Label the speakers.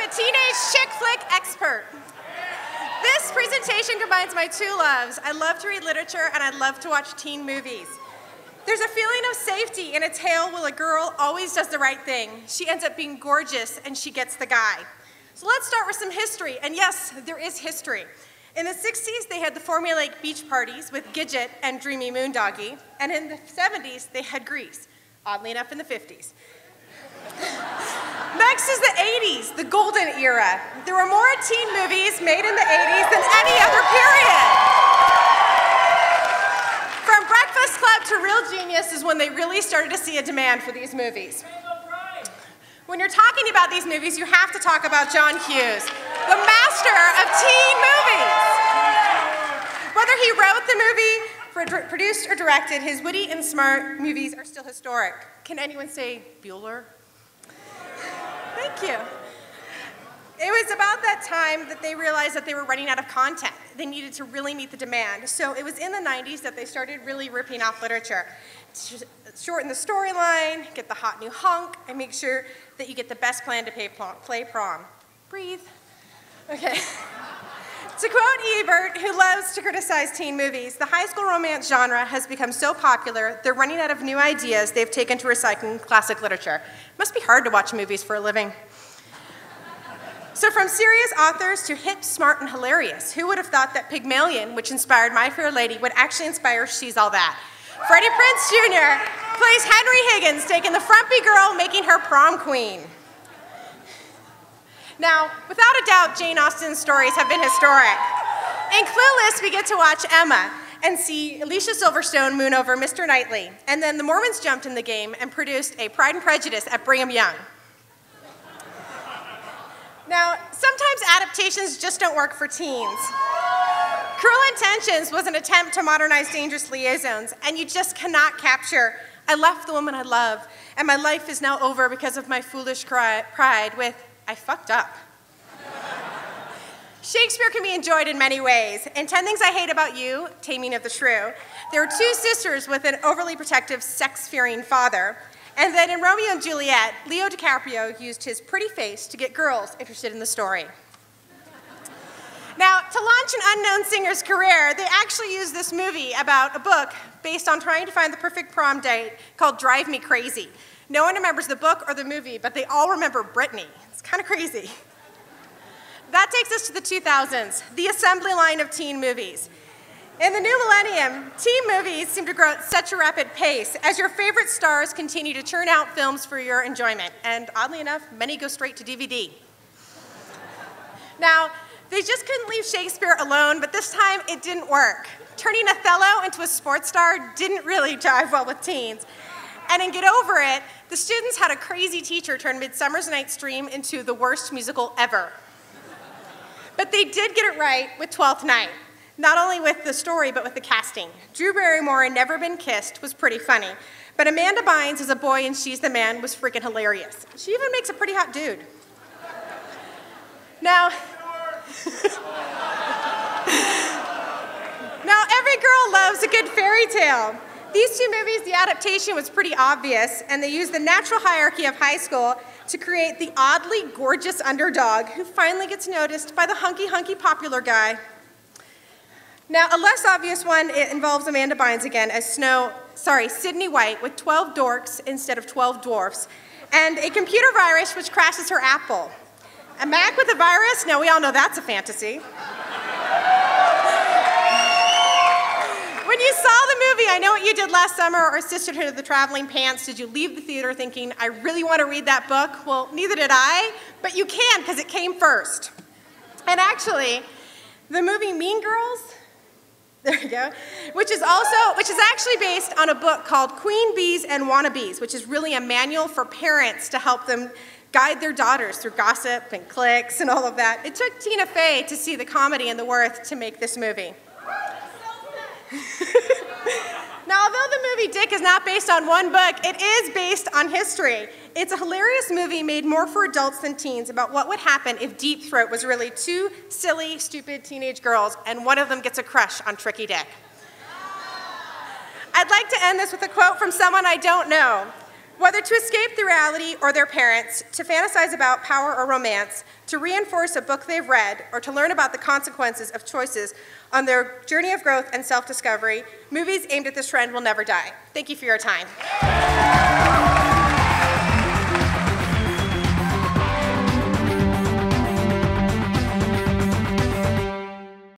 Speaker 1: a teenage chick flick expert. This presentation combines my two loves. I love to read literature and I love to watch teen movies. There's a feeling of safety in a tale where a girl always does the right thing. She ends up being gorgeous and she gets the guy. So let's start with some history. And yes, there is history. In the 60s, they had the formulaic beach parties with Gidget and Dreamy Moondoggie. And in the 70s, they had Grease. Oddly enough, in the 50s. Next is the 80s, the golden era. There were more teen movies made in the 80s than any other period. From Breakfast Club to Real Genius is when they really started to see a demand for these movies. When you're talking about these movies, you have to talk about John Hughes, the master of teen movies. Whether he wrote the movie, produced, or directed, his witty and smart movies are still historic. Can anyone say Bueller? Thank you. It was about that time that they realized that they were running out of content. They needed to really meet the demand. So it was in the 90s that they started really ripping off literature. To shorten the storyline, get the hot new hunk, and make sure that you get the best plan to play prom. Breathe. Okay. To quote Ebert, who loves to criticize teen movies, the high school romance genre has become so popular, they're running out of new ideas they've taken to recycling classic literature. It must be hard to watch movies for a living. So from serious authors to hip, smart, and hilarious, who would have thought that Pygmalion, which inspired My Fair Lady, would actually inspire She's All That? Freddie Prinze Jr. plays Henry Higgins, taking the frumpy girl, making her prom queen. Now, without a doubt, Jane Austen's stories have been historic. In Clueless, we get to watch Emma and see Alicia Silverstone moon over Mr. Knightley. And then the Mormons jumped in the game and produced a Pride and Prejudice at Brigham Young. Now, sometimes adaptations just don't work for teens. Cruel Intentions was an attempt to modernize Dangerous Liaisons, and you just cannot capture, I left the woman I love, and my life is now over because of my foolish pride with, I fucked up. Shakespeare can be enjoyed in many ways. In 10 Things I Hate About You, Taming of the Shrew, there were two sisters with an overly protective, sex-fearing father. And then in Romeo and Juliet, Leo DiCaprio used his pretty face to get girls interested in the story. Now, to launch an unknown singer's career, they actually used this movie about a book based on trying to find the perfect prom date called Drive Me Crazy. No one remembers the book or the movie, but they all remember Britney. It's kind of crazy. That takes us to the 2000s, the assembly line of teen movies. In the new millennium, teen movies seem to grow at such a rapid pace as your favorite stars continue to churn out films for your enjoyment. And oddly enough, many go straight to DVD. Now, they just couldn't leave Shakespeare alone, but this time it didn't work. Turning Othello into a sports star didn't really jive well with teens. And in Get Over It, the students had a crazy teacher turn Midsummer's Night's Dream into the worst musical ever. But they did get it right with Twelfth Night. Not only with the story, but with the casting. Drew Barrymore in Never Been Kissed was pretty funny, but Amanda Bynes as a boy in She's the Man was freaking hilarious. She even makes a pretty hot dude. Now, every girl loves a good fairy tale. These two movies, the adaptation was pretty obvious, and they used the natural hierarchy of high school to create the oddly gorgeous underdog who finally gets noticed by the hunky popular guy. Now, a less obvious one, it involves Amanda Bynes again as Sydney White with 12 dorks instead of 12 dwarfs, and a computer virus which crashes her Apple. A Mac with a virus? Now, we all know that's a fantasy. When you saw the movie, I Know What You Did Last Summer or Sisterhood of the Traveling Pants, did you leave the theater thinking, I really want to read that book? Well, neither did I, but you can because it came first. And actually, the movie Mean Girls, there you go, which is actually based on a book called Queen Bees and Wannabes, which is really a manual for parents to help them guide their daughters through gossip and cliques and all of that. It took Tina Fey to see the comedy and the worth to make this movie. Now, although the movie Dick is not based on one book, it is based on history. It's a hilarious movie made more for adults than teens about what would happen if Deep Throat was really two silly, stupid teenage girls and one of them gets a crush on Tricky Dick. I'd like to end this with a quote from someone I don't know. Whether to escape the reality or their parents, to fantasize about power or romance, to reinforce a book they've read, or to learn about the consequences of choices on their journey of growth and self-discovery, movies aimed at this trend will never die. Thank you for your time.